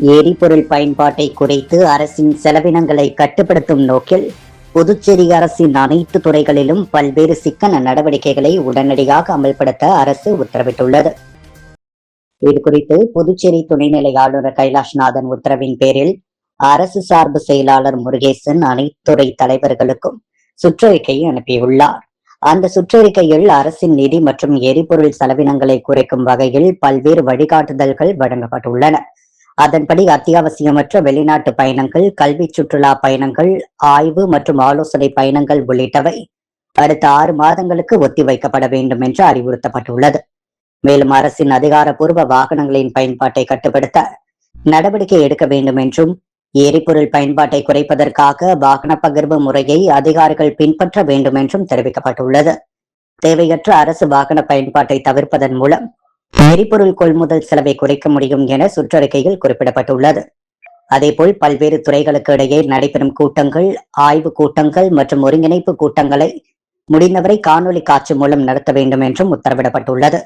எரிபொருள் பயன்பாட்டை குறைத்து அரசின் செலவினங்களை கட்டுப்படுத்தும் நோக்கில் புதுச்சேரி அரசின் அனைத்து துறைகளிலும் பல்வேறு சிக்கன நடவடிக்கைகளை உடனடியாக அமல்படுத்த அரசு உத்தரவிட்டுள்ளது. இதுகுறித்து புதுச்சேரி துணைநிலை ஆளுநர் கைலாஷ்நாதன் உத்தரவின் பேரில் அரசு சார்பு செயலாளர் முருகேசன் அனைத்து துறை தலைவர்களுக்கும் சுற்றறிக்கையை அனுப்பியுள்ளார். அந்த சுற்றறிக்கையில் அரசின் நிதி மற்றும் எரிபொருள் செலவினங்களை குறைக்கும் வகையில் பல்வேறு வழிகாட்டுதல்கள் வழங்கப்பட்டுள்ளன. அதன்படி அத்தியாவசியமற்ற வெளிநாட்டு பயணங்கள், கல்வி சுற்றுலா பயணங்கள், ஆய்வு மற்றும் ஆலோசனை பயணங்கள் உள்ளிட்டவை அடுத்த 6 மாதங்களுக்கு ஒத்திவைக்கப்பட வேண்டும் என்று அறிவுறுத்தப்பட்டுள்ளது. மேலும் அரசின் அதிகாரப்பூர்வ வாகனங்களின் பயன்பாட்டை கட்டுப்படுத்த நடவடிக்கை எடுக்க வேண்டும் என்றும், எரிபொருள் பயன்பாட்டை குறைப்பதற்காக வாகன பகிர்வு முறையை அதிகாரிகள் பின்பற்ற வேண்டும் என்றும் தெரிவிக்கப்பட்டுள்ளது. தேவையற்ற அரசு வாகன பயன்பாட்டை தவிர்ப்பதன் மூலம் எரிபொருள் கொள்முதல் செலவை குறைக்க முடியும் என சுற்றறிக்கையில் குறிப்பிடப்பட்டுள்ளது. அதேபோல் பல்வேறு துறைகளுக்கு இடையே நடைபெறும் கூட்டங்கள், ஆய்வு கூட்டங்கள் மற்றும் ஒருங்கிணைப்பு கூட்டங்களை முடிந்தவரை காணொலி காட்சி மூலம் நடத்த வேண்டும் என்றும் உத்தரவிடப்பட்டுள்ளது.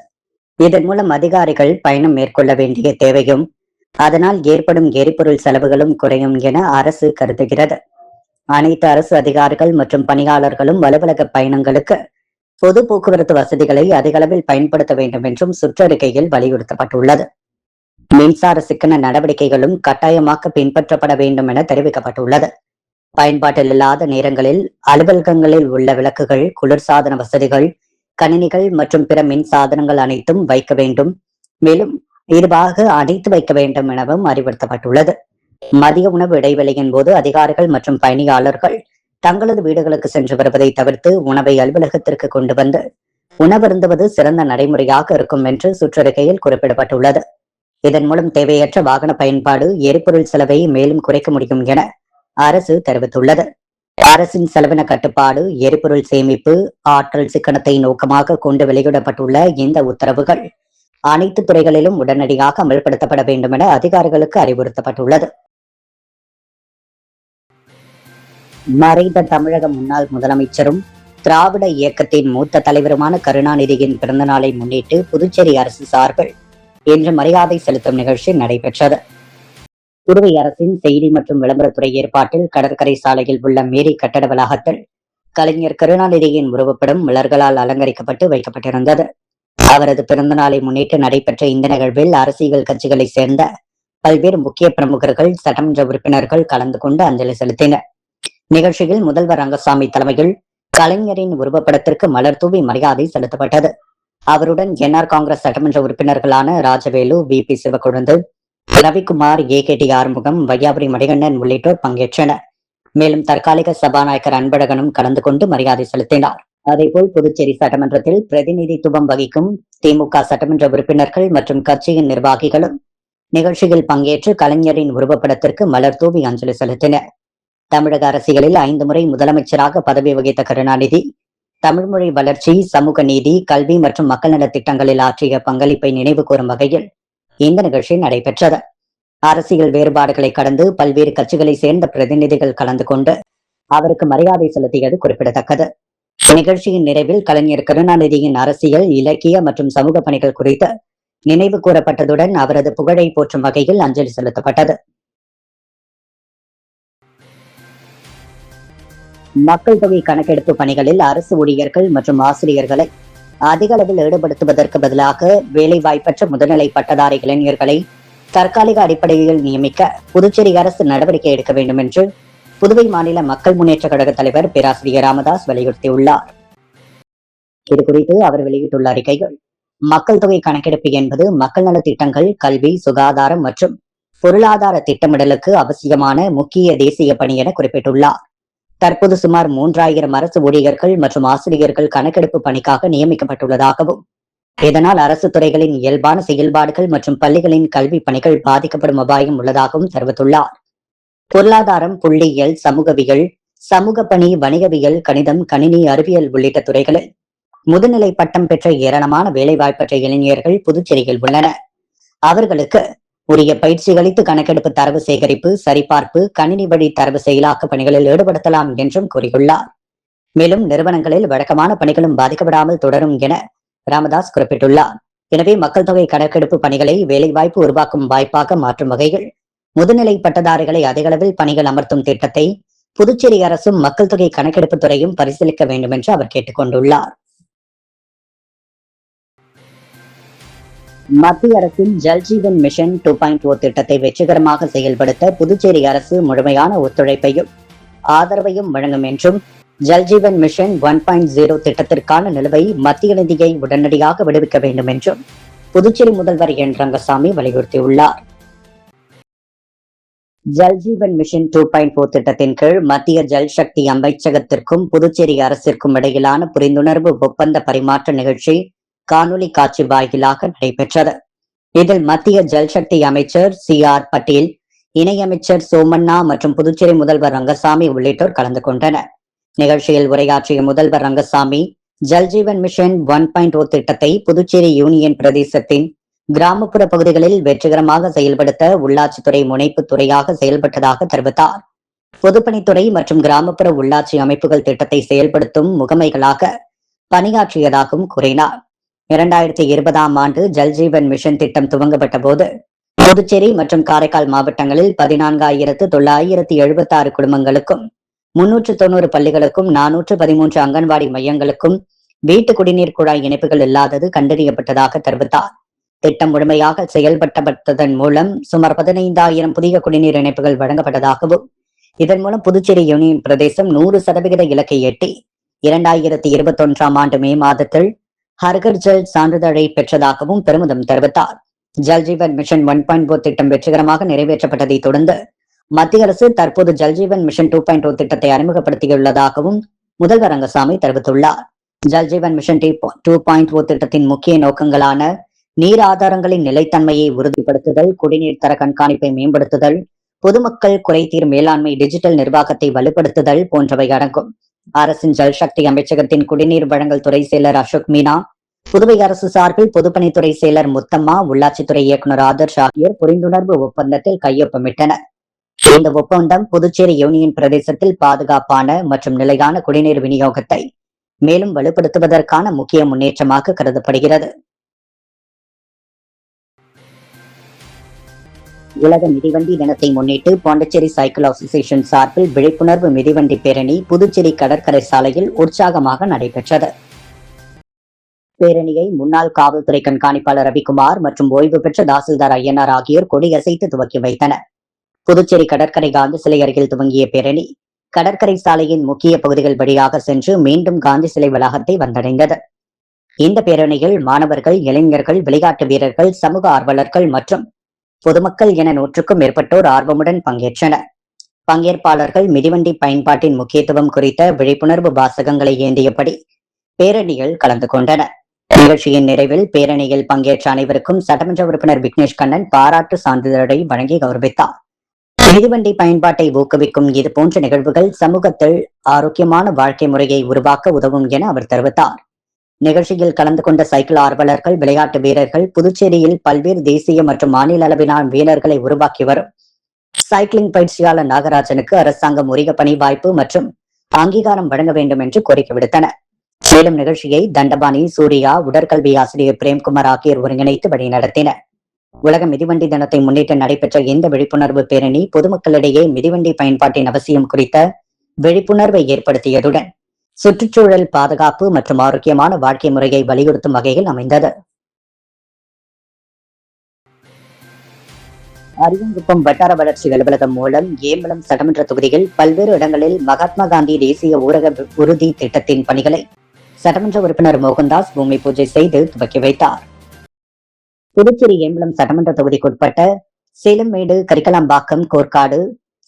இதன் மூலம் அதிகாரிகள் பயணம் மேற்கொள்ள வேண்டிய தேவையும் அதனால் ஏற்படும் எரிபொருள் செலவுகளும் குறையும் என அரசு கருதுகிறது. அனைத்து அரசு அதிகாரிகள் மற்றும் பணியாளர்களும் அலுவலக பயணங்களுக்கு பொது போக்குவரத்து வசதிகளை அதிக அளவில் பயன்படுத்த வேண்டும் என்றும் சுற்றறிக்கையில் வலியுறுத்தப்பட்டுள்ளது. மின்சார சிக்கன நடவடிக்கைகளும் கட்டாயமாக்க பின்பற்றப்பட வேண்டும் என தெரிவிக்கப்பட்டுள்ளது. பயன்பாட்டில் இல்லாத நேரங்களில் அலுவலகங்களில் உள்ள விளக்குகள், குளிர்சாதன வசதிகள், கணினிகள் மற்றும் பிற மின் சாதனங்கள் அனைத்தும் வைக்க வேண்டும். மேலும் இதுவாக அணைத்து வைக்க வேண்டும் எனவும் அறிவுறுத்தப்பட்டுள்ளது. மதிய உணவு இடைவெளியின் போது அதிகாரிகள் மற்றும் பயணியாளர்கள் தங்களது வீடுகளுக்கு சென்று வருவதை தவிர்த்து உணவை அலுவலகத்திற்கு கொண்டு வந்து உணவருந்துவது சிறந்த நடைமுறையாக இருக்கும் என்று சுற்றறிக்கையில் குறிப்பிடப்பட்டுள்ளது. இதன் மூலம் தேவையற்ற வாகன பயன்பாடு, எரிபொருள் செலவை மேலும் குறைக்க முடியும் என அரசு தெரிவித்துள்ளது. அரசின் செலவின கட்டுப்பாடு, எரிபொருள் சேமிப்பு, ஆற்றல் சிக்கனத்தை நோக்கமாக கொண்டு வெளியிடப்பட்டுள்ள இந்த உத்தரவுகள் அனைத்து துறைகளிலும் உடனடியாக அமல்படுத்தப்பட வேண்டும் என அதிகாரிகளுக்கு அறிவுறுத்தப்பட்டுள்ளது. மறைந்த தமிழக முன்னாள் முதலமைச்சரும் திராவிட இயக்கத்தின் மூத்த தலைவருமான கருணாநிதியின் பிறந்தநாளை முன்னிட்டு புதுச்சேரி அரசு சார்பில் இன்று மரியாதை செலுத்தும் நிகழ்ச்சி நடைபெற்றது. புதுவை அரசின் செய்தி மற்றும் விளம்பரத்துறை ஏற்பாட்டில் கடற்கரை சாலையில் உள்ள மேரி கட்டட வளாகத்தில் கலைஞர் கருணாநிதியின் உருவப்படம் மலர்களால் அலங்கரிக்கப்பட்டு வைக்கப்பட்டிருந்தது. அவரது பிறந்த நாளை முன்னிட்டு நடைபெற்ற இந்த நிகழ்வில் அரசியல் கட்சிகளை சேர்ந்த பல்வேறு முக்கிய பிரமுகர்கள், சட்டமன்ற உறுப்பினர்கள் கலந்து கொண்டு அஞ்சலி செலுத்தினர். நிகழ்ச்சியில் முதல்வர் ரங்கசாமி தலைமையில் கலைஞரின் உருவப்படத்திற்கு மலர் தூவி மரியாதை செலுத்தப்பட்டது. அவருடன் என்ஆர் காங்கிரஸ் சட்டமன்ற உறுப்பினர்களான ராஜவேலு, VP சிவக்கொழுந்து, ரவிக்குமார், AKT ஆறுமுகம், வையாபுரி மணிகண்டன் உள்ளிட்டோர் பங்கேற்றனர். மேலும் தற்காலிக சபாநாயகர் அன்பழகனும் கலந்து கொண்டு மரியாதை செலுத்தினார். அதேபோல் புதுச்சேரி சட்டமன்றத்தில் பிரதிநிதித்துவம் வகிக்கும் திமுக சட்டமன்ற உறுப்பினர்கள் மற்றும் கட்சியின் நிர்வாகிகளும் நிகழ்ச்சியில் பங்கேற்று கலைஞரின் உருவப்படத்திற்கு மலர் தூவி அஞ்சலி செலுத்தினர். தமிழக அரசியலில் 5 முறை முதலமைச்சராக பதவி வகித்த கருணாநிதி தமிழ் மொழி வளர்ச்சி, சமூக நீதி, கல்வி மற்றும் மக்கள் நலத் திட்டங்களில் ஆற்றிய பங்களிப்பை நினைவு கூறும் வகையில் இந்த நிகழ்ச்சி நடைபெற்றது. அரசியல் வேறுபாடுகளை கடந்து பல்வேறு கட்சிகளை சேர்ந்த பிரதிநிதிகள் கலந்து கொண்டு அவருக்கு மரியாதை செலுத்தியது குறிப்பிடத்தக்கது. நிகழ்ச்சியின் நிறைவில் கலைஞர் கருணாநிதியின் அரசியல், இலக்கிய மற்றும் சமூக பணிகள் குறித்து நினைவு கூறப்பட்டதுடன் அவரது புகழை போற்றும் வகையில் அஞ்சலி செலுத்தப்பட்டது. மக்கள் தொகை கணக்கெடுப்பு பணிகளில் அரசு ஊழியர்கள் மற்றும் ஆசிரியர்களை அதிக அளவில் ஈடுபடுத்துவதற்கு பதிலாக வேலைவாய்ப்பற்ற முதுநிலை பட்டதாரி இளைஞர்களை தற்காலிக அடிப்படையில் நியமிக்க புதுச்சேரி அரசு நடவடிக்கை எடுக்க வேண்டும் என்று புதுவை மாநில மக்கள் முன்னேற்ற கழக தலைவர் பேராசிரியர் ராமதாஸ் வலியுறுத்தியுள்ளார். இதுகுறித்து அவர் வெளியிட்டுள்ள அறிக்கைகள், மக்கள் தொகை கணக்கெடுப்பு என்பது மக்கள் நல திட்டங்கள், கல்வி, சுகாதாரம் மற்றும் பொருளாதார திட்டமிடலுக்கு அவசியமான முக்கிய தேசிய பணி என குறிப்பிட்டுள்ளார். தற்போது சுமார் 3000 அரசு ஊழியர்கள் மற்றும் ஆசிரியர்கள் கணக்கெடுப்பு பணிக்காக நியமிக்கப்பட்டுள்ளதாகவும், இதனால் அரசு துறைகளின் இயல்பான செயல்பாடுகள் மற்றும் பள்ளிகளின் கல்வி பணிகள் பாதிக்கப்படும் அபாயம் உள்ளதாகவும் தெரிவித்துள்ளார். பொருளாதாரம், புள்ளியியல், சமூகவியல், சமூக பணி, வணிகவியல், கணிதம், கணினி அறிவியல் உள்ளிட்ட துறைகளில் முதுநிலை பட்டம் பெற்ற ஏராளமான வேலைவாய்ப்பற்ற இளைஞர்கள் புதுச்சேரியில் உள்ளனர். அவர்களுக்கு உரிய பயிற்சி அளித்து கணக்கெடுப்பு தரவு சேகரிப்பு, சரிபார்ப்பு, கணினி வழி தரவு செயலாக்க பணிகளில் ஈடுபடுத்தலாம் என்றும் கூறியுள்ளார். மேலும் நிறுவனங்களில் வழக்கமான பணிகளும் பாதிக்கப்படாமல் தொடரும் என ராமதாஸ் குறிப்பிட்டுள்ளார். எனவே மக்கள் தொகை கணக்கெடுப்பு பணிகளை வேலைவாய்ப்பு உருவாக்கும் வாய்ப்பாக மாற்றும் வகையில் முதுநிலை பட்டதாரிகளை அதிகளவில் பணிகள் அமர்த்தும் திட்டத்தை புதுச்சேரி அரசும் மக்கள் தொகை கணக்கெடுப்பு துறையும் பரிசீலிக்க வேண்டும் என்று அவர் கேட்டுக் கொண்டுள்ளார். மத்திய அரசின் ஜல்ஜீவன் மிஷன் 2.0 திட்டத்தை வெற்றிகரமாக செயல்படுத்த புதுச்சேரி அரசு முழுமையான ஒத்துழைப்பையும் ஆதரவையும் வழங்கும் என்றும், ஜல்ஜீவன் மிஷன் 1.0 திட்டத்திற்கான நிலுவை மத்திய நிதியை உடனடியாக விடுவிக்க வேண்டும் என்றும் புதுச்சேரி முதல்வர் என் ரங்கசாமி வலியுறுத்தியுள்ளார். ஜல்ஜீவன் மிஷன் 2.0 திட்டத்தின் கீழ் மத்திய ஜல் சக்தி அமைச்சகத்திற்கும் புதுச்சேரி அரசிற்கும் இடையிலான புரிந்துணர்வு ஒப்பந்த பரிமாற்ற நிகழ்ச்சி காணொலி காட்சி வாயிலாக நடைபெற்றது. இதில் மத்திய ஜல் சக்தி அமைச்சர் CR பட்டேல், இணையமைச்சர் சோமண்ணா மற்றும் புதுச்சேரி முதல்வர் ரங்கசாமி உள்ளிட்டோர் கலந்து கொண்டனர். நிகழ்ச்சியில் உரையாற்றிய முதல்வர் ரங்கசாமி, ஜல்ஜீவன் மிஷன் 1.0 திட்டத்தை புதுச்சேரி யூனியன் பிரதேசத்தின் கிராமப்புற பகுதிகளில் வெற்றிகரமாக செயல்படுத்த உள்ளாட்சித்துறை முனைப்பு துறையாக செயல்பட்டதாக தெரிவித்தார். பொதுப்பணித்துறை மற்றும் கிராமப்புற உள்ளாட்சி அமைப்புகள் திட்டத்தை செயல்படுத்தும் முகமைகளாக பணியாற்றியதாகவும் கூறினார். 2020ஆம் ஆண்டு ஜல்ஜீவன் மிஷன் திட்டம் துவங்கப்பட்ட போது புதுச்சேரி மற்றும் காரைக்கால் மாவட்டங்களில் 14,976 குடும்பங்களுக்கும் 390 பள்ளிகளுக்கும் 413 அங்கன்வாடி மையங்களுக்கும் வீட்டு குடிநீர் குழாய் இணைப்புகள் இல்லாதது கண்டறியப்பட்டதாக தெரிவித்தார். திட்டம் முழுமையாக செயல்படுத்தப்பட்டதன் மூலம் சுமார் 15,000 புதிய குடிநீர் இணைப்புகள் வழங்கப்பட்டதாகவும், இதன் மூலம் புதுச்சேரி யூனியன் பிரதேசம் 100% இலக்கை எட்டி 2021ஆம் ஆண்டு மே மாதத்தில் ஹர்கர் ஜல் சான்றிதழை பெற்றதாகவும் பெருமிதம் தெரிவித்தார். ஜல்ஜீவன் மிஷன் 1.0 திட்டம் வெற்றிகரமாக நிறைவேற்றப்பட்டதை தொடர்ந்து மத்திய அரசு தற்போது ஜல்ஜீவன் மிஷன் 2.0 திட்டத்தை அறிமுகப்படுத்தியுள்ளதாகவும் முதல்வர் ரங்கசாமி தெரிவித்துள்ளார். ஜல்ஜீவன் மிஷன் 2.0 திட்டத்தின் முக்கிய நோக்கங்களான நீர் ஆதாரங்களின் நிலைத்தன்மையை உறுதிப்படுத்துதல், குடிநீர் தர கண்காணிப்பை மேம்படுத்துதல், பொதுமக்கள் குறைதீர் மேலாண்மை, டிஜிட்டல் நிர்வாகத்தை வலுப்படுத்துதல் போன்றவை அடங்கும். அரசின் ஜல் சக்தி அமைச்சகத்தின் குடிநீர் வழங்கல் துறை செயலர் அசோக் மீனா, புதுவை அரசு சார்பில் பொதுப்பணித்துறை செயலர் முத்தம்மா, உள்ளாட்சித்துறை இயக்குநர் ஆதர்ஷ் ஆகியோர் புரிந்துணர்வு ஒப்பந்தத்தில் கையொப்பமிட்டனர். இந்த ஒப்பந்தம் புதுச்சேரி யூனியன் பிரதேசத்தில் பாதுகாப்பான மற்றும் நிலையான குடிநீர் விநியோகத்தை மேலும் வலுப்படுத்துவதற்கான முக்கிய முன்னேற்றமாக கருதப்படுகிறது. உலக மிதிவண்டி தினத்தை முன்னிட்டு பாண்டிச்சேரி சைக்கிள் அசோசியேஷன் சார்பில் விழிப்புணர்வு மிதிவண்டி பேரணி புதுச்சேரி கடற்கரை சாலையில் உற்சாகமாக நடைபெற்றது. பேரணியை முன்னாள் காவல்துறை கண்காணிப்பாளர் ரவிக்குமார் மற்றும் ஓய்வு பெற்ற தாசில்தார் ஐயனார் ஆகியோர் கொடியசைத்து துவக்கி வைத்தனர். புதுச்சேரி கடற்கரை காந்தி சிலை அருகில் துவங்கிய பேரணி கடற்கரை சாலையின் முக்கிய பகுதிகள் வழியாக சென்று மீண்டும் காந்தி சிலை வளாகத்தை வந்தடைந்தது. இந்த பேரணியில் மாணவர்கள், இளைஞர்கள், விளையாட்டு வீரர்கள், சமூக ஆர்வலர்கள் மற்றும் பொதுமக்கள் என 100க்கும் மேற்பட்டோர் ஆர்வமுடன் பங்கேற்றனர். பங்கேற்பாளர்கள் மிதிவண்டி பயன்பாட்டின் முக்கியத்துவம் குறித்த விழிப்புணர்வு வாசகங்களை ஏந்தியபடி பேரணியில் கலந்து கொண்டனர். நிகழ்ச்சியின் நிறைவில் பேரணியில் பங்கேற்ற அனைவருக்கும் சட்டமன்ற உறுப்பினர் விக்னேஷ் கண்ணன் பாராட்டு சான்றிதழை வழங்கி கௌரவித்தார். மிதிவண்டி பயன்பாட்டை ஊக்குவிக்கும் இதுபோன்ற நிகழ்வுகள் சமூகத்தில் ஆரோக்கியமான வாழ்க்கை முறையை உருவாக்க உதவும் என அவர் தெரிவித்தார். நிகழ்ச்சியில் கலந்து கொண்ட சைக்கிள் ஆர்வலர்கள், விளையாட்டு வீரர்கள், புதுச்சேரியில் பல்வேறு தேசிய மற்றும் மாநில அளவிலான வீரர்களை உருவாக்கி வரும் சைக்கிளிங் பயிற்சியாளர் நாகராஜனுக்கு அரசாங்கம் உரிய பணி வாய்ப்பு மற்றும் அங்கீகாரம் வழங்க வேண்டும் என்று கோரிக்கை விடுத்தனர். மேலும் நிகழ்ச்சியை தண்டபாணி, சூர்யா, உடற்கல்வி ஆசிரியர் பிரேம்குமார் ஆகியோர் ஒருங்கிணைத்து வழிநடத்தினர். உலக மிதிவண்டி தினத்தை முன்னிட்டு நடைபெற்ற இந்த விழிப்புணர்வு பேரணி பொதுமக்களிடையே மிதிவண்டி பயன்பாட்டின் அவசியம் குறித்த விழிப்புணர்வை ஏற்படுத்தியதுடன் சுற்றுச்சூழல் பாதுகாப்பு மற்றும் ஆரோக்கியமான வாழ்க்கை முறையை வலியுறுத்தும் வகையில் அமைந்தது. அரியங்குப்பம் வட்டார வளர்ச்சி அலுவலகம் மூலம் ஏம்பலம் சட்டமன்ற தொகுதியில் பல்வேறு இடங்களில் மகாத்மா காந்தி தேசிய ஊரக உறுதி திட்டத்தின் பணிகளை சட்டமன்ற உறுப்பினர் மோகன்தாஸ் பூமி பூஜை செய்து துவக்கி வைத்தார். புதுச்சேரி ஏம்பலம் சட்டமன்ற தொகுதிக்குட்பட்ட சேலம்மேடு, கரிக்கலாம்பாக்கம், கோர்க்காடு,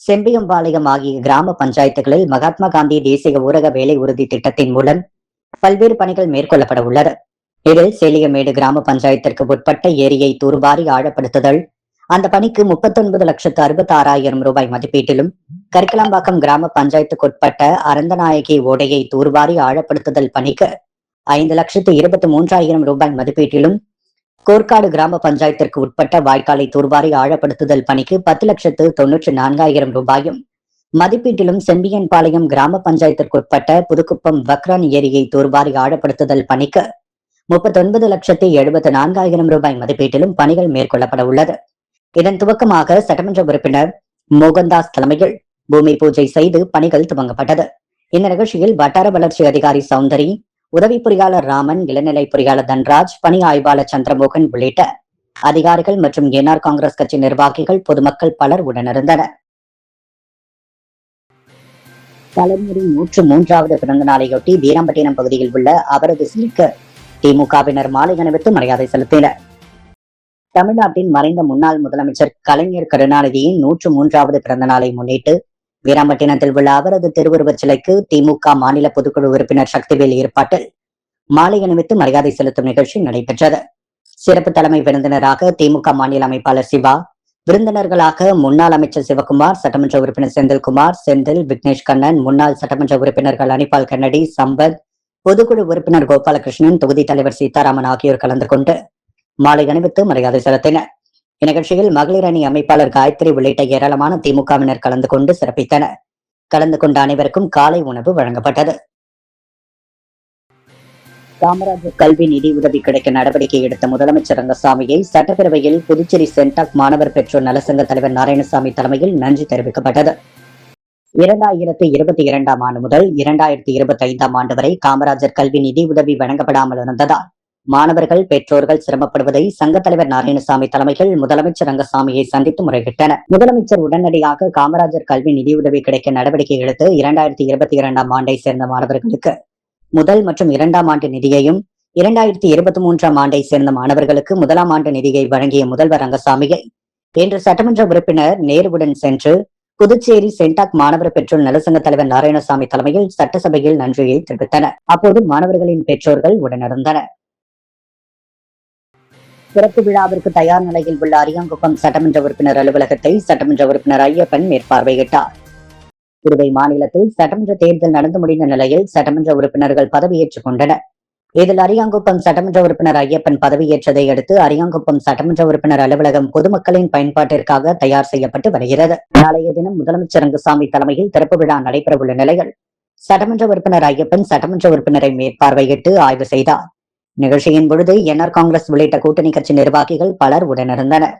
செம்பியம்பாளையம் ஆகிய கிராம பஞ்சாயத்துகளில் மகாத்மா காந்தி தேசிய ஊரக வேலை உறுதி திட்டத்தின் மூலம் பல்வேறு பணிகள் மேற்கொள்ளப்பட உள்ளது. இதில் சேலியமேடு கிராம பஞ்சாயத்திற்கு உட்பட்ட ஏரியை தூர்வாரி ஆழப்படுத்துதல், அந்த பணிக்கு 39,66,000 ரூபாய் மதிப்பீட்டிலும், கரிக்கலாம்பாக்கம் கிராம பஞ்சாயத்துக்குட்பட்ட அரந்தநாயகி ஓடையை தூர்வாரி ஆழப்படுத்துதல் பணிக்கு 5,23,000 ரூபாய் மதிப்பீட்டிலும், கோர்க்காடு கிராம பஞ்சாயத்திற்கு உட்பட்ட வாய்க்காலை தூர்வாரி ஆழப்படுத்துதல் பணிக்கு 10,94,000 ரூபாயும் மதிப்பீட்டிலும், செம்பியன்பாளையம் கிராம பஞ்சாயத்திற்குட்பட்ட புதுக்குப்பம் வக்ரான் ஏரியை தூர்வாரி ஆழப்படுத்துதல் பணிக்கு 39,74,000 ரூபாய் மதிப்பீட்டிலும் பணிகள் மேற்கொள்ளப்பட உள்ளது. இதன் துவக்கமாக சட்டமன்ற உறுப்பினர் மோகன்தாஸ் தலைமையில் பூமி பூஜை செய்து பணிகள் துவங்கப்பட்டது. இந்த நிகழ்ச்சியில் வட்டார வளர்ச்சி அதிகாரி சௌந்தரி, உதவி பொறியாளர் ராமன், இளநிலை பொறியாளர் தன்ராஜ், பணி ஆய்வாளர் சந்திரமோகன் உள்ளிட்ட அதிகாரிகள் மற்றும் என்ஆர் காங்கிரஸ் கட்சி நிர்வாகிகள், பொதுமக்கள் பலர் உடனிருந்தனர். கலைஞரின் 103வது பிறந்த நாளையொட்டி வீராம்பட்டினம் பகுதியில் உள்ள அவரது சிலைக்கு திமுகவினர் மாலை அணிவித்து மரியாதை செலுத்தினர். தமிழ்நாட்டின் மறைந்த முன்னாள் முதலமைச்சர் கலைஞர் கருணாநிதியின் 103வது பிறந்த நாளை முன்னிட்டு வீராம்பட்டினத்தில் உள்ள அவரது திருவுருவச் சிலைக்கு திமுக மாநில பொதுக்குழு உறுப்பினர் சக்திவேல் ஏற்பாட்டில் மாலை அணிவித்து மரியாதை செலுத்தும் நிகழ்ச்சி நடைபெற்றது. சிறப்பு தலைமை விருந்தினராக திமுக மாநில அமைப்பாளர் சிவா, விருந்தினர்களாக முன்னாள் அமைச்சர் சிவகுமார், சட்டமன்ற உறுப்பினர் செந்தில்குமார், செந்தில், விக்னேஷ் கண்ணன், முன்னாள் சட்டமன்ற உறுப்பினர்கள் அனிபால் கன்னடி, சம்பத், பொதுக்குழு உறுப்பினர் கோபாலகிருஷ்ணன், தொகுதி தலைவர் சீதாராமன் ஆகியோர் கலந்து கொண்டு மாலை அணிவித்து மரியாதை செலுத்தினர். இந்நிகழ்ச்சியில் மகளிர் அணி அமைப்பாளர் காயத்ரி உள்ளிட்ட ஏராளமான திமுகவினர் கலந்து கொண்டு சிறப்பித்தனர். கலந்து கொண்ட அனைவருக்கும் காலை உணவு வழங்கப்பட்டது. காமராஜர் கல்வி நிதி உதவி கிடைக்க நடவடிக்கை எடுத்த முதலமைச்சர் ரங்கசாமியை சட்டப்பேரவையில் புதுச்சேரி சென்டாக் மாணவர் பெற்றோர் நலசங்க தலைவர் நாராயணசாமி தலைமையில் நன்றி தெரிவிக்கப்பட்டது. 2022ஆம் ஆண்டு முதல் 2025ஆம் ஆண்டு வரை காமராஜர் கல்வி நிதி உதவி வழங்கப்படாமல் இருந்ததால் மாணவர்கள், பெற்றோர்கள் சிரமப்படுவதை சங்க தலைவர் நாராயணசாமி தலைமையில் முதலமைச்சர் ரங்கசாமியை சந்தித்து முறையிட்டனர். முதலமைச்சர் உடனடியாக காமராஜர் கல்வி நிதி உதவி கிடைக்க நடவடிக்கை எடுத்து 2022ஆம் ஆண்டை சேர்ந்த மாணவர்களுக்கு முதல் மற்றும் 2ஆம் ஆண்டு நிதியையும், 2023ஆம் ஆண்டை சேர்ந்த மாணவர்களுக்கு முதலாம் ஆண்டு நிதியை வழங்கிய முதல்வர் ரங்கசாமியை இன்று சட்டமன்ற உறுப்பினர் நேருவுடன் சென்று புதுச்சேரி சென்டாக் மாணவர் பெற்றோர் நலசங்க தலைவர் நாராயணசாமி தலைமையில் சட்டசபையில் நன்றியை தெரிவித்தனர். அப்போது மாணவர்களின் பெற்றோர்கள் உடனிருந்தனர். சிறப்பு விழாவிற்கு தயார் நிலையில் உள்ள அரியாங்குப்பம் சட்டமன்ற உறுப்பினர் அலுவலகத்தை சட்டமன்ற உறுப்பினர் ஐயப்பன் மேற்பார்வையிட்டார். புதுவை மாநிலத்தில் சட்டமன்ற தேர்தல் நடந்து முடிந்த நிலையில் சட்டமன்ற உறுப்பினர்கள் பதவியேற்றுக் கொண்டனர். இதில் அரியாங்குப்பம் சட்டமன்ற உறுப்பினர் ஐயப்பன் பதவியேற்றதை அடுத்து அரியாங்குப்பம் சட்டமன்ற உறுப்பினர் அலுவலகம் பொதுமக்களின் பயன்பாட்டிற்காக தயார் செய்யப்பட்டு வருகிறது. நாளைய தினம் முதலமைச்சர் ரங்கசாமி தலைமையில் திறப்பு விழா நடைபெறவுள்ள நிலையில் சட்டமன்ற உறுப்பினர் ஐயப்பன் சட்டமன்ற உறுப்பினரை மேற்பார்வையிட்டு ஆய்வு செய்தார். நிகழ்ச்சியின் பொழுது என்ஆர் காங்கிரஸ் உள்ளிட்ட கூட்டணி கட்சி நிர்வாகிகள் பலர் உடனிருந்தனர்.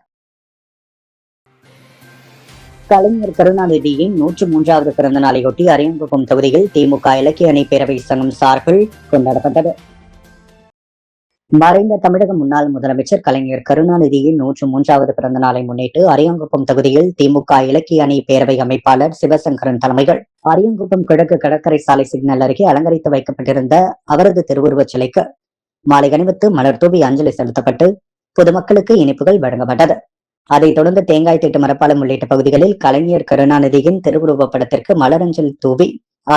கலைஞர் கருணாநிதியின் 103வது பிறந்த நாளையொட்டி அரியாங்குப்பம் தொகுதியில் திமுக இலக்கிய அணி பேரவை சங்கம் சார்பில் கொண்டாடப்பட்டது. மறைந்த தமிழக முன்னாள் முதலமைச்சர் கலைஞர் கருணாநிதியின் 103வது பிறந்த நாளை முன்னிட்டு அரியாங்குப்பம் தொகுதியில் திமுக இலக்கிய அணி பேரவை அமைப்பாளர் சிவசங்கரன் தலைமையில் அரியாங்குப்பம் கிழக்கு கடற்கரை சாலை சிக்னல் அருகே அலங்கரித்து வைக்கப்பட்டிருந்த அவரது திருவுருவச் சிலைக்கு மாலை அணிவித்து மலர் தூவி அஞ்சலி செலுத்தப்பட்டு பொதுமக்களுக்கு இனிப்புகள் வழங்கப்பட்டது. அதைத் தொடர்ந்து தேங்காய் திட்டு மரப்பாலம் உள்ளிட்ட பகுதிகளில் கலைஞர் கருணாநிதியின் திருவுருவப் படத்திற்கு மலரஞ்சலி தூவி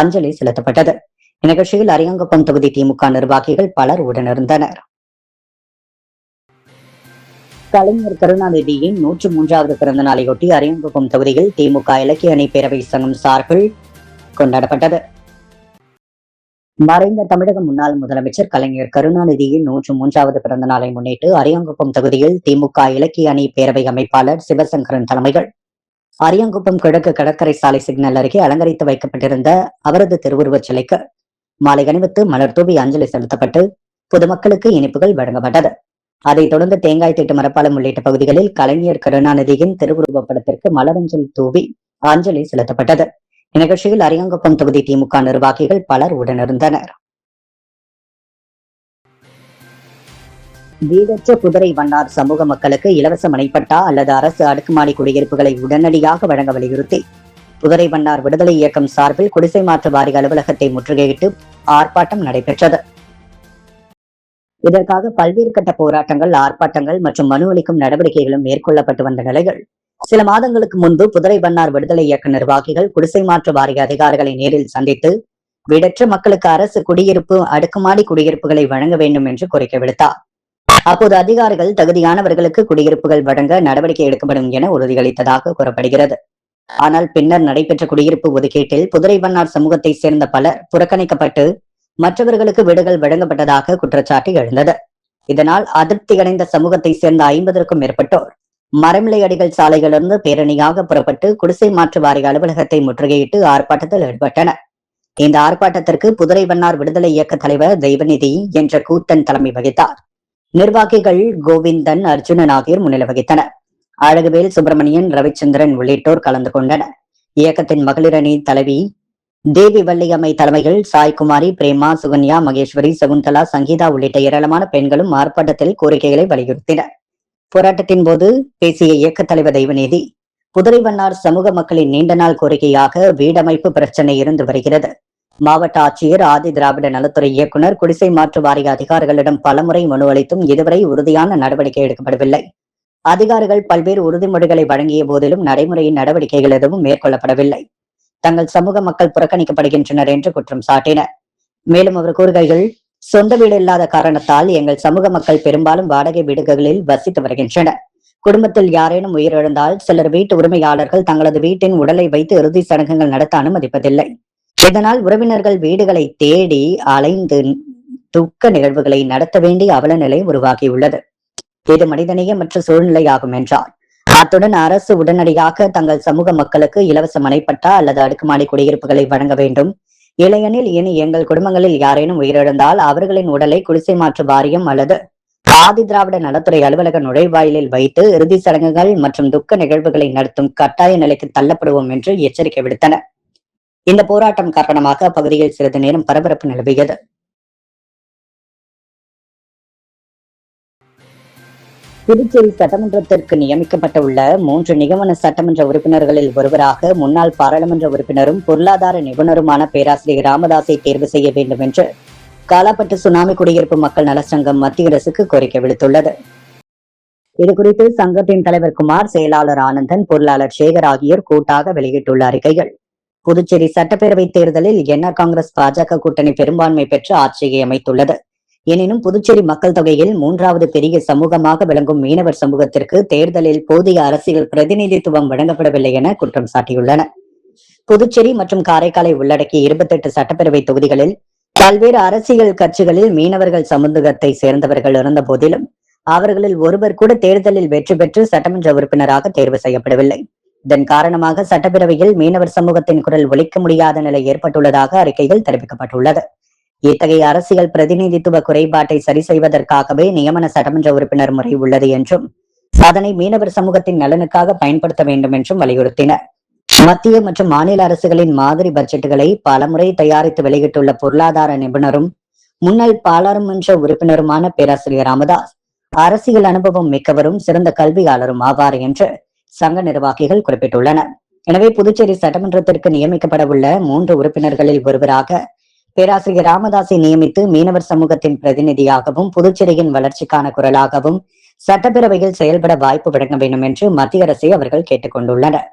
அஞ்சலி செலுத்தப்பட்டது. இந்நிகழ்ச்சியில் அரியாங்குப்பம் தொகுதி திமுக நிர்வாகிகள் பலர் உடனிருந்தனர். கலைஞர் கருணாநிதியின் 103வது பிறந்த நாளையொட்டி அரியாங்குப்பம் தொகுதியில் திமுக இலக்கிய அணி பேரவை சங்கம் சார்பில் கொண்டாடப்பட்டது. மறைந்த தமிழக முன்னாள் முதலமைச்சர் கலைஞர் கருணாநிதியின் 103வது பிறந்த நாளை முன்னிட்டு அரியாங்குப்பம் தொகுதியில் திமுக இலக்கிய அணி பேரவை அமைப்பாளர் சிவசங்கரன் தலைமையில் அரியாங்குப்பம் கிழக்கு கடற்கரை சாலை சிக்னல் அருகே அலங்கரித்து வைக்கப்பட்டிருந்த அவரது திருவுருவச் சிலைக்கு மாலை அணிவித்து மலர் தூவி அஞ்சலி செலுத்தப்பட்டு பொதுமக்களுக்கு இனிப்புகள் வழங்கப்பட்டது. அதைத் தொடர்ந்து தேங்காய் திட்டு மரப்பாலம் உள்ளிட்ட பகுதிகளில் கலைஞர் கருணாநிதியின் திருவுருவப் படத்திற்கு மலரஞ்சலி தூவி அஞ்சலி செலுத்தப்பட்டது. இந்நிகழ்ச்சியில் அரியாங்குப்பம் தொகுதி திமுக நிர்வாகிகள் பலர் உடனிருந்தனர். வீடற்ற குதிரை வண்ணார் சமூக மக்களுக்கு இலவச மனைப்பட்டா அல்லது அரசு அடுக்குமாடி குடியிருப்புகளை உடனடியாக வழங்க வலியுறுத்தி குதிரை வண்ணார் விடுதலை இயக்கம் சார்பில் குடிசை மாற்று வாரிய அலுவலகத்தை முற்றுகையிட்டு ஆர்ப்பாட்டம் நடைபெற்றது. இதற்காக பல்வேறு கட்ட போராட்டங்கள், ஆர்ப்பாட்டங்கள் மற்றும் மனு அளிக்கும் நடவடிக்கைகளும் மேற்கொள்ளப்பட்டு வந்த நிலையில் சில மாதங்களுக்கு முன்பு புதுரை வண்ணார் விடுதலை இயக்க நிர்வாகிகள் குடிசை மாற்று வாரிய அதிகாரிகளை நேரில் சந்தித்து வீடற்ற மக்களுக்கு அரசு குடியிருப்பு, அடுக்குமாடி குடியிருப்புகளை வழங்க வேண்டும் என்று கோரிக்கை விடுத்தார். அப்போது அதிகாரிகள் தகுதியானவர்களுக்கு குடியிருப்புகள் வழங்க நடவடிக்கை எடுக்கப்படும் என உறுதியளித்ததாக கூறப்படுகிறது. ஆனால் பின்னர் நடைபெற்ற குடியிருப்பு ஒதுக்கீட்டில் புதுரை வண்ணார் சமூகத்தை சேர்ந்த பலர் புறக்கணிக்கப்பட்டு மற்றவர்களுக்கு வீடுகள் வழங்கப்பட்டதாக குற்றச்சாட்டு எழுந்தது. இதனால் அதிருப்தியடைந்த சமூகத்தை சேர்ந்த 50க்கும் மேற்பட்டோர் மரமிலை அடிகள் சாலையிலிருந்து பேரணியாக புறப்பட்டு குடிசை மாற்று வாரிய அலுவலகத்தை முற்றுகையிட்டு ஆர்ப்பாட்டத்தில் ஈடுபட்டனர். இந்த ஆர்ப்பாட்டத்திற்கு புதுரை வண்ணார் விடுதலை இயக்க தலைவர் தெய்வநிதி என்ற கூத்தன் தலைமை வகித்தார். நிர்வாகிகள் கோவிந்தன், அர்ஜுனன் ஆகியோர் முன்னிலை வகித்தனர். அழகுவேல் சுப்பிரமணியன், ரவிச்சந்திரன் உள்ளிட்டோர் கலந்து கொண்டனர். இயக்கத்தின் மகளிர் அணி தலைவி தேவி வள்ளியம்மை தலைமையில் சாய்குமாரி, பிரேமா, சுகன்யா, மகேஸ்வரி, சகுந்தலா, சங்கீதா உள்ளிட்ட ஏராளமான பெண்களும் ஆர்ப்பாட்டத்தில் கோரிக்கைகளை வலியுறுத்தினர். போராட்டத்தின் போது பேசிய இயக்க தலைவர் தெய்வநீதி, புதுரைவண்ணார் சமூக மக்களின் நீண்ட நாள் கோரிக்கையாக வீடமைப்பு பிரச்சனை இருந்து வருகிறது. மாவட்ட ஆட்சியர், ஆதி திராவிட நலத்துறை இயக்குநர், குடிசை மாற்று வாரிய அதிகாரிகளிடம் பலமுறை மனு அளித்தும் இதுவரை உறுதியான நடவடிக்கை எடுக்கப்படவில்லை. அதிகாரிகள் பல்வேறு உறுதிமொழிகளை வழங்கிய போதிலும் நடைமுறையின் நடவடிக்கைகள் எதுவும் மேற்கொள்ளப்படவில்லை. தங்கள் சமூக மக்கள் புறக்கணிக்கப்படுகின்றனர் என்று குற்றம் சாட்டினர். மேலும் அவர் கூறுகையில், சொந்த வீடு இல்லாத காரணத்தால் எங்கள் சமூக மக்கள் பெரும்பாலும் வாடகை வீடுகளில் வசித்து வருகின்றனர். குடும்பத்தில் யாரேனும் உயிரிழந்தால் சிலர் வீட்டு உரிமையாளர்கள் தங்களது வீட்டின் உடலை வைத்து இறுதி சடங்குகள் நடத்த அனுமதிப்பதில்லை. இதனால் உறவினர்கள் வீடுகளை தேடி அலைந்து துக்க நிகழ்வுகளை நடத்த வேண்டிய அவலநிலை உருவாகியுள்ளது. இது மனிதநேயமற்ற சூழ்நிலையாகும் என்றார். அத்துடன் அரசு உடனடியாக தங்கள் சமூக மக்களுக்கு இலவச மனைப்பட்டா அல்லது அடுக்குமாடி குடியிருப்புகளை வழங்க வேண்டும். இல்லையெனில் இனி எங்கள் குடும்பங்களில் யாரேனும் உயிரிழந்தால் அவர்களின் உடலை குடிசை மாற்று வாரியம் அல்லது ஆதி திராவிட நலத்துறை அலுவலக நுழைவாயிலில் வைத்து இறுதி சடங்குகள் மற்றும் துக்க நிகழ்வுகளை நடத்தும் கட்டாய நிலைக்கு தள்ளப்படுவோம் என்று எச்சரிக்கை விடுத்தனர். இந்த போராட்டம் காரணமாக அப்பகுதியில் சிறிது நேரம் பரபரப்பு நிலவியது. புதுச்சேரி சட்டமன்றத்திற்கு நியமிக்கப்பட்டுள்ள 3 நிகமன சட்டமன்ற உறுப்பினர்களில் ஒருவராக முன்னாள் பாராளுமன்ற உறுப்பினரும் பொருளாதார நிபுணருமான பேராசிரியர் ராமதாஸை தேர்வு செய்ய வேண்டும் என்று காலாப்பட்டு சுனாமி குடியிருப்பு மக்கள் நலச்சங்கம் மத்திய அரசுக்கு கோரிக்கை விடுத்துள்ளது. இதுகுறித்து சங்கத்தின் தலைவர் குமார், செயலாளர் ஆனந்தன், பொருளாளர் சேகர் ஆகியோர் கூட்டாக வெளியிட்டுள்ள அறிக்கைகள், புதுச்சேரி சட்டப்பேரவை தேர்தலில் என்ஆர் காங்கிரஸ் பாஜக கூட்டணி பெரும்பான்மை பெற்று ஆட்சியை அமைத்துள்ளது. எனினும் புதுச்சேரி மக்கள் தொகையில் 3வது பெரிய சமூகமாக விளங்கும் மீனவர் சமூகத்திற்கு தேர்தலில் போதிய அரசியல் பிரதிநிதித்துவம் வழங்கப்படவில்லை என குற்றம் சாட்டியுள்ளன. புதுச்சேரி மற்றும் காரைக்காலை உள்ளடக்கிய 28 சட்டப்பேரவை தொகுதிகளில் பல்வேறு அரசியல் கட்சிகளில் மீனவர்கள் சமூகத்தை சேர்ந்தவர்கள் இருந்த போதிலும் அவர்களில் ஒருவர் கூட தேர்தலில் வெற்றி பெற்று சட்டமன்ற உறுப்பினராக தேர்வு செய்யப்படவில்லை. இதன் காரணமாக சட்டப்பேரவையில் மீனவர் சமூகத்தின் குரல் ஒலிக்க முடியாத நிலை ஏற்பட்டுள்ளதாக அறிக்கையில் தெரிவிக்கப்பட்டுள்ளது. இத்தகைய அரசியல் பிரதிநிதித்துவ குறைபாட்டை சரி செய்வதற்காகவே நியமன சட்டமன்ற உறுப்பினர் முறை உள்ளது என்றும் அதனை மீனவர் சமூகத்தின் நலனுக்காக பயன்படுத்த வேண்டும் என்றும் வலியுறுத்தினர். மத்திய மற்றும் மாநில அரசுகளின் மாதிரி பட்ஜெட்டுகளை பலமுறை தயாரித்து வெளியிட்டுள்ள பொருளாதார நிபுணரும் முன்னாள் பாராளுமன்ற உறுப்பினருமான பேராசிரியர் ராமதாஸ் அரசியல் அனுபவம் மிக்கவரும் சிறந்த கல்வியாளரும் ஆவார் என்று சங்க நிர்வாகிகள் குறிப்பிட்டுள்ளனர். எனவே புதுச்சேரி சட்டமன்றத்திற்கு நியமிக்கப்பட உள்ள 3 உறுப்பினர்களில் ஒருவராக பேராசிரியர் ராமதாஸை நியமித்து மீனவர் சமூகத்தின் பிரதிநிதியாகவும் புதுச்சேரியின் வளர்ச்சிக்கான குரலாகவும் சட்டப்பேரவையில் செயல்பட வாய்ப்பு வழங்க வேண்டும் என்று மத்திய அரசை அவர்கள் கேட்டுக் கொண்டுள்ளனர்.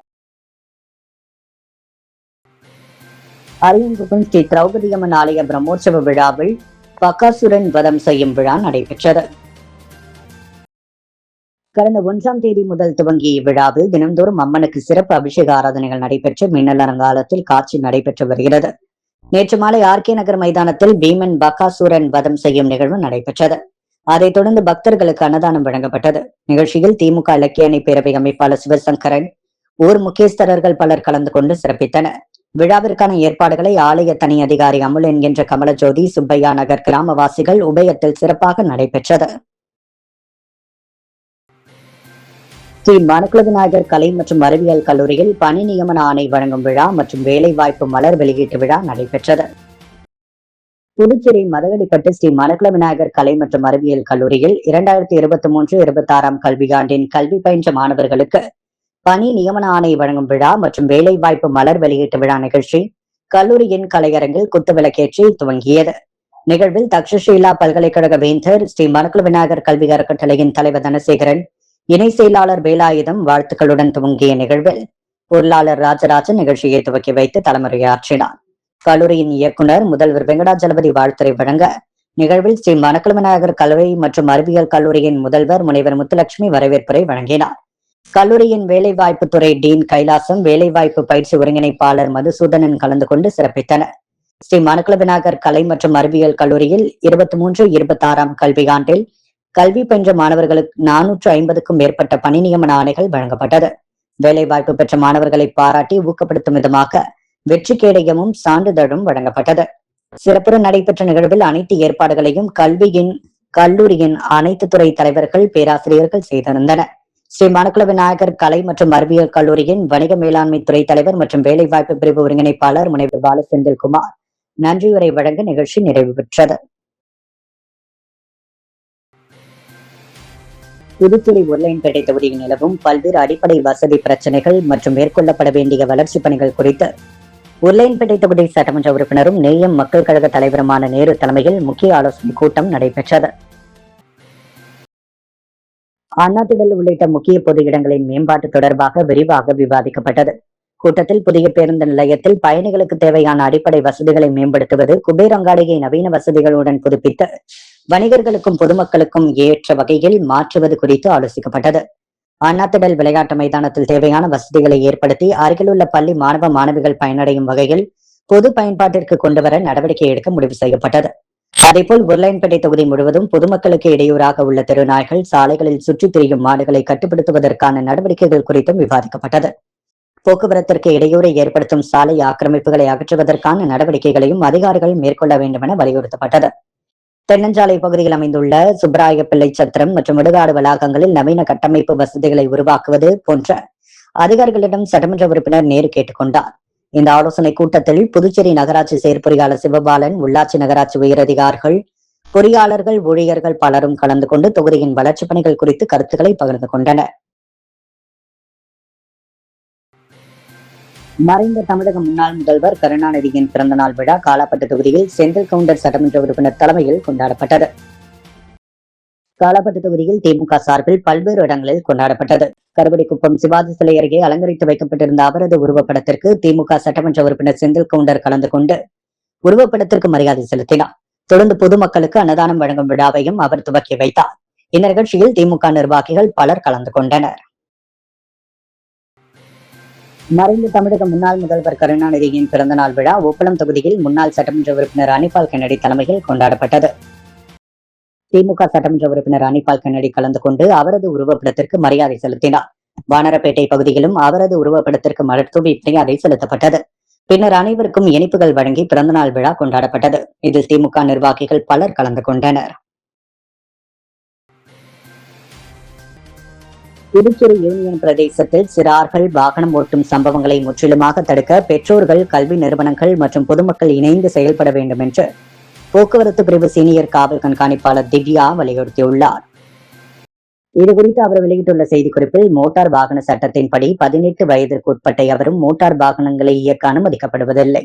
அரியங்குப்பம் ஸ்ரீ திரௌபதி அம்மன் ஆலய பிரம்மோற்சவ விழாவில் பகாசுரன் வதம் செய்யும் விழா நடைபெற்றது. கடந்த 1ஆம் தேதி முதல் துவங்கிய இவ்விழாவில் தினந்தோறும் அம்மனுக்கு சிறப்பு அபிஷேக ஆராதனைகள் நடைபெற்று மின்னல் அலங்காரத்தில் காட்சி நடைபெற்று வருகிறது. நேற்று மாலை ஆர்கே நகர் மைதானத்தில் பீமன் பகாசூரன் வதம் செய்யும் நிகழ்வு நடைபெற்றது. அதைத் தொடர்ந்து பக்தர்களுக்கு அன்னதானம் வழங்கப்பட்டது. நிகழ்ச்சியில் திமுக இலக்கிய அணி பேரவை அமைப்பாளர் சிவசங்கரன், ஊர் முக்கியஸ்தரர்கள் பலர் கலந்து கொண்டு சிறப்பித்தனர். விழாவிற்கான ஏற்பாடுகளை ஆலய தனி அதிகாரி அமுல் என்கின்ற கமலஜோதி, சுப்பையா நகர் கிராமவாசிகள் உபயத்தில் சிறப்பாக நடைபெற்றது. ஸ்ரீ மணக்குள விநாயகர் கலை மற்றும் அறிவியல் கல்லூரியில் பணி நியமன ஆணை வழங்கும் விழா மற்றும் வேலைவாய்ப்பு மலர் வெளியீட்டு விழா நடைபெற்றது. புதுச்சேரி மதகடிப்பட்டு ஸ்ரீ மணக்குள விநாயகர் கலை மற்றும் அறிவியல் கல்லூரியில் 2023-26 கல்வியாண்டின் கல்வி பயின்ற மாணவர்களுக்கு பணி நியமன ஆணை வழங்கும் விழா மற்றும் வேலைவாய்ப்பு மலர் வெளியீட்டு விழா நிகழ்ச்சி கல்லூரியின் கலையரங்கில் குத்துவிளக்கேற்றி துவங்கியது. நிகழ்வில் தக்ஷஷீலா பல்கலைக்கழக வேந்தர், ஸ்ரீ மணக்குள விநாயகர் கல்வி அறக்கட்டளையின் தலைவர் தனசேகரன், இணை செயலாளர் வேலாயுதம் வாழ்த்துக்களுடன் துவங்கிய நிகழ்வில் பொருளாளர் ராஜராஜன் நிகழ்ச்சியை துவக்கி வைத்து தலைமுறையாற்றினார். கல்லூரியின் இயக்குநர் முதல்வர் வெங்கடாஜலபதி வாழ்த்துரை வழங்க நிகழ்வில் ஸ்ரீ மணக்குள விநாயகர் கல்வி மற்றும் அறிவியல் கல்லூரியின் முதல்வர் முனைவர் முத்துலட்சுமி வரவேற்புரை வழங்கினார். கல்லூரியின் வேலைவாய்ப்பு துறை டீன் கைலாசம், வேலைவாய்ப்பு பயிற்சி ஒருங்கிணைப்பாளர் மதுசூதனன் கலந்து கொண்டு சிறப்பித்தனர். ஸ்ரீ மணக்குள விநாயகர் கலை மற்றும் அறிவியல் கல்லூரியில் 23-26 கல்வியாண்டில் கல்வி பயின்ற மாணவர்களுக்கு 450க்கும் மேற்பட்ட பணி நியமன ஆணைகள் வழங்கப்பட்டது. வேலைவாய்ப்பு பெற்ற மாணவர்களை பாராட்டி ஊக்கப்படுத்தும் விதமாக வெற்றி கேடயமும் சான்றிதழும் வழங்கப்பட்டது. சிறப்புற நடைபெற்ற நிகழ்வில் அனைத்து ஏற்பாடுகளையும் கல்லூரியின் அனைத்து துறை தலைவர்கள், பேராசிரியர்கள் செய்திருந்தனர். ஸ்ரீ மணக்குள விநாயகர் கலை மற்றும் அறிவியல் கல்லூரியின் வணிக மேலாண்மை துறை தலைவர் மற்றும் வேலைவாய்ப்பு பிரிவு ஒருங்கிணைப்பாளர் முனைவர் பால செந்தில்குமார் நன்றியுரை வழங்க நிகழ்ச்சி நிறைவு பெற்றது. புதுச்சேரி உருளையன்பேட்டை தொகுதியில் நிலவும் பல்வேறு அடிப்படை வசதி பிரச்சனைகள் மற்றும் மேற்கொள்ளப்பட வேண்டிய வளர்ச்சிப் பணிகள் குறித்து உருளையன்பேட்டை தொகுதி சட்டமன்ற உறுப்பினரும் நேயம் மக்கள் கழக தலைவருமான நேரு தலைமையில் முக்கிய ஆலோசனை கூட்டம் நடைபெற்றது. அண்ணாதிடல் உள்ளிட்ட முக்கிய பொது இடங்களின் மேம்பாட்டு தொடர்பாக விரிவாக விவாதிக்கப்பட்டது. கூட்டத்தில் புதிய பேருந்து நிலையத்தில் பயணிகளுக்கு தேவையான அடிப்படை வசதிகளை மேம்படுத்துவது, குபேர் அங்காடியை நவீன வசதிகளுடன் புதுப்பித்து வணிகர்களுக்கும் பொதுமக்களுக்கும் ஏற்ற வகையில் மாற்றுவது குறித்து ஆலோசிக்கப்பட்டது. அண்ணாதிடல் விளையாட்டு மைதானத்தில் தேவையான வசதிகளை ஏற்படுத்தி அருகிலுள்ள பள்ளி மாணவ மாணவிகள் பயனடையும் வகையில் பொது பயன்பாட்டிற்கு கொண்டுவர நடவடிக்கை எடுக்க முடிவு செய்யப்பட்டது. அதேபோல் உருளையன்பேட்டை தொகுதி முழுவதும் பொதுமக்களுக்கு இடையூறாக உள்ள தெருநாய்கள், சாலைகளில் சுற்றித் திரியும் மாடுகளை கட்டுப்படுத்துவதற்கான நடவடிக்கைகள் குறித்தும் விவாதிக்கப்பட்டது. போக்குவரத்திற்கு இடையூறை ஏற்படுத்தும் சாலை ஆக்கிரமிப்புகளை அகற்றுவதற்கான நடவடிக்கைகளையும் அதிகாரிகள் மேற்கொள்ள வேண்டும் என வலியுறுத்தப்பட்டது. தென்னஞ்சாலை பகுதியில் அமைந்துள்ள சுப்பராய பிள்ளை சத்திரம் மற்றும் விடுகாடு வளாகங்களில் நவீன கட்டமைப்பு வசதிகளை உருவாக்குவது போன்ற அதிகாரிகளிடம் சட்டமன்ற உறுப்பினர் நேரு கேட்டுக் கொண்டார். இந்த ஆலோசனை கூட்டத்தில் புதுச்சேரி நகராட்சி செயற்பொறியாளர் சிவபாலன், உள்ளாட்சி நகராட்சி உயரதிகாரிகள், பொறியாளர்கள், ஊழியர்கள் பலரும் கலந்து கொண்டு தொகுதியின் வளர்ச்சிப் பணிகள் குறித்து கருத்துக்களை பகிர்ந்து கொண்டனர். மறைந்த தமிழக முன்னாள் முதல்வர் கருணாநிதியின் பிறந்தநாள் விழா காலாப்பட்டு தொகுதியில் செந்தில் கவுண்டர் சட்டமன்ற உறுப்பினர் தலைமையில் கொண்டாடப்பட்டது. காலாப்பட்டு தொகுதியில் திமுக சார்பில் பல்வேறு இடங்களில் கொண்டாடப்பட்டது. கருவடிக்குப்பம் சிவாஜி சிலை அருகே அலங்கரித்து வைக்கப்பட்டிருந்த அவரது உருவப்படத்திற்கு திமுக சட்டமன்ற உறுப்பினர் செந்தில் கவுண்டர் கலந்து கொண்டு உருவப்படத்திற்கு மரியாதை செலுத்தினார். தொடர்ந்து பொதுமக்களுக்கு அன்னதானம் வழங்கும் விழாவையும் அவர் துவக்கி வைத்தார். இந்த நிகழ்ச்சியில் திமுக நிர்வாகிகள் பலர் கலந்து கொண்டனர். மறைந்த தமிழக முன்னாள் முதல்வர் கருணாநிதியின் பிறந்தநாள் விழா உப்பளம் தொகுதியில் முன்னாள் சட்டமன்ற உறுப்பினர் அனிபால் கென்னடி தலைமையில் கொண்டாடப்பட்டது. திமுக சட்டமன்ற உறுப்பினர் அனிபால் கென்னடி கலந்து கொண்டு அவரது உருவப்படத்திற்கு மரியாதை செலுத்தினார். வானரப்பேட்டை பகுதியிலும் அவரது உருவப்படத்திற்கு மலர் தூவி மரியாதை செலுத்தப்பட்டது. பின்னர் அனைவருக்கும் இனிப்புகள் வழங்கி பிறந்தநாள் விழா கொண்டாடப்பட்டது. இதில் திமுக நிர்வாகிகள் பலர் கலந்து கொண்டனர். புதுச்சேரி யூனியன் பிரதேசத்தில் சிறார்கள் வாகனம் ஓட்டும் சம்பவங்களை முற்றிலுமாக தடுக்க பெற்றோர்கள், கல்வி நிறுவனங்கள் மற்றும் பொதுமக்கள் இணைந்து செயல்பட வேண்டும் என்று போக்குவரத்து பிரிவு சீனியர் காவல் கண்காணிப்பாளர் திவ்யா வலியுறுத்தியுள்ளார். இதுகுறித்து அவர் வெளியிட்டுள்ள செய்திக்குறிப்பில், மோட்டார் வாகன சட்டத்தின்படி 18 வயதிற்கு உட்பட்ட எவரும் மோட்டார் வாகனங்களை இயக்க அனுமதிக்கப்படுவதில்லை.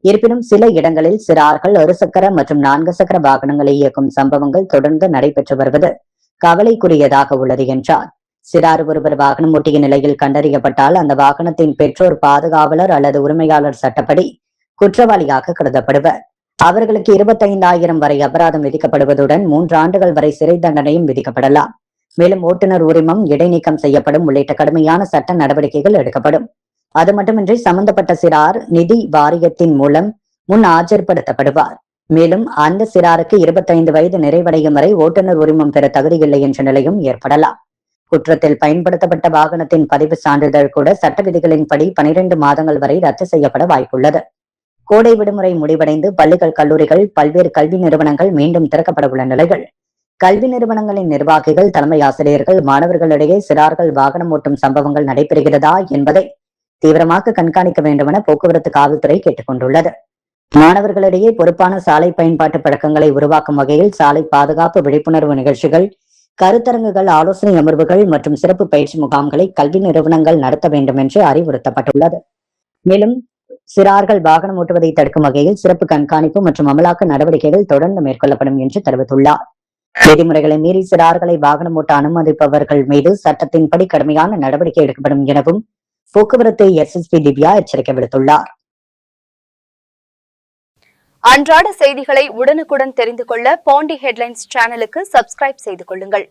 இருப்பினும் சில இடங்களில் சிறார்கள் 1 சக்கர மற்றும் 4 சக்கர வாகனங்களை இயக்கும் சம்பவங்கள் தொடர்ந்து நடைபெற்று வருவது கவலைக்குரியதாக உள்ளது என்றார். சிறார் ஒருவர் வாகனம் ஓட்டிய நிலையில் கண்டறியப்பட்டால் அந்த வாகனத்தின் பெற்றோர், பாதுகாவலர் அல்லது உரிமையாளர் சட்டப்படி குற்றவாளியாக கருதப்படுவர். அவர்களுக்கு 25,000 வரை அபராதம் விதிக்கப்படுவதுடன் 3 ஆண்டுகள் வரை சிறை தண்டனையும் விதிக்கப்படலாம். மேலும் ஓட்டுநர் உரிமம் இடைநீக்கம் செய்யப்படும் உள்ளிட்ட கடுமையான சட்ட நடவடிக்கைகள் எடுக்கப்படும். அது மட்டுமின்றி சம்பந்தப்பட்ட சிறார் நிதி வாரியத்தின் மூலம் முன் ஆஜர்படுத்தப்படுவார். மேலும் அந்த சிறாருக்கு 25 வயது நிறைவடையும் வரை ஓட்டுநர் உரிமம் பெற தகுதியில்லை என்ற நிலையும் ஏற்படலாம். குற்றத்தில் பயன்படுத்தப்பட்ட வாகனத்தின் பதிவு சான்றிதழ் கூட சட்ட விதிகளின்படி 12 மாதங்கள் வரை ரத்து செய்யப்பட வாய்ப்புள்ளது. கோடை விடுமுறை முடிவடைந்து பள்ளிகள், கல்லூரிகள், பல்வேறு கல்வி நிறுவனங்கள் மீண்டும் திறக்கப்பட உள்ள நிலையில் கல்வி நிறுவனங்களின் நிர்வாகிகள், தலைமை ஆசிரியர்கள், மாணவர்களிடையே சிறார்கள் வாகனம் ஓட்டும் சம்பவங்கள் நடைபெறுகிறதா என்பதை தீவிரமாக கண்காணிக்க வேண்டும் என போக்குவரத்து காவல்துறை கேட்டுக் கொண்டுள்ளது. மாணவர்களிடையே பொறுப்பான சாலை பயன்பாட்டு பழக்கங்களை உருவாக்கும் வகையில் சாலை பாதுகாப்பு விழிப்புணர்வு நிகழ்ச்சிகள், கருத்தரங்குகள், ஆலோசனை அமர்வுகள் மற்றும் சிறப்பு பயிற்சி முகாம்களை கல்வி நிறுவனங்கள் நடத்த வேண்டும் என்று அறிவுறுத்தப்பட்டுள்ளது. மேலும் சிறார்கள் வாகனம் ஓட்டுவதை தடுக்கும் வகையில் சிறப்பு கண்காணிப்பு மற்றும் அமலாக்க நடவடிக்கைகள் தொடர்ந்து மேற்கொள்ளப்படும் என்று தெரிவித்துள்ளார். விதிமுறைகளை மீறி சிறார்களை வாகனம் ஓட்ட அனுமதிப்பவர்கள் மீது சட்டத்தின்படி கடுமையான நடவடிக்கை எடுக்கப்படும் எனவும் போக்குவரத்து SSP திவ்யா எச்சரிக்கை விடுத்துள்ளார். அன்றாட செய்திகளை உடனுக்குடன் தெரிந்து கொள்ள பாண்டி ஹெட்லைன்ஸ் சேனலுக்கு சப்ஸ்கிரைப் செய்து கொள்ளுங்கள்.